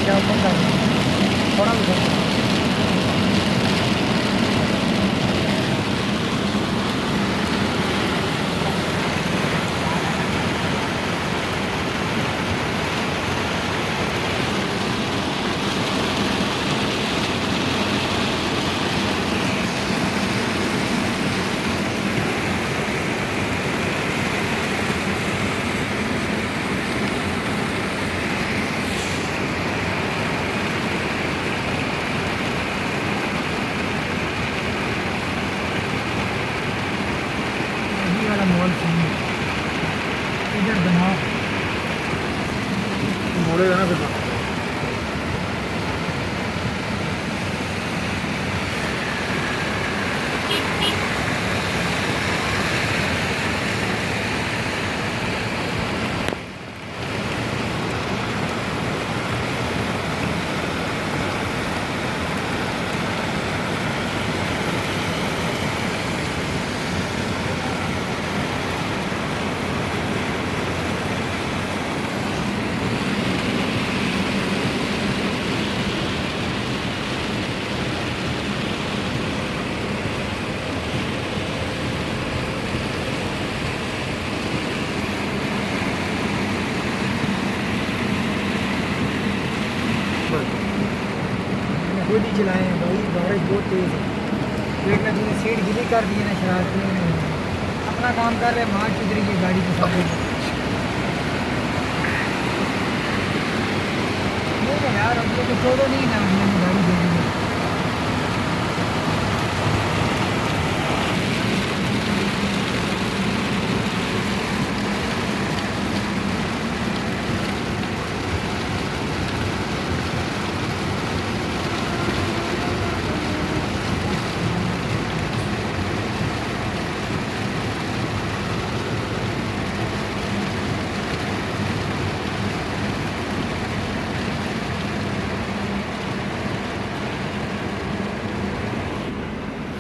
क्या बंदा थोड़ा भी वाला मॉल सही है इधर बनाओ मोड़ेगा ना फिर खुद ही चलाए हैं भाई बारिश बहुत तेज़ है एक ना तूने सीट गिली कर दी है ना शरारती ने अपना काम कर रहे मार चुदरी की गाड़ी के साथ नहीं यार हमको तो छोड़ो नहीं ना हमने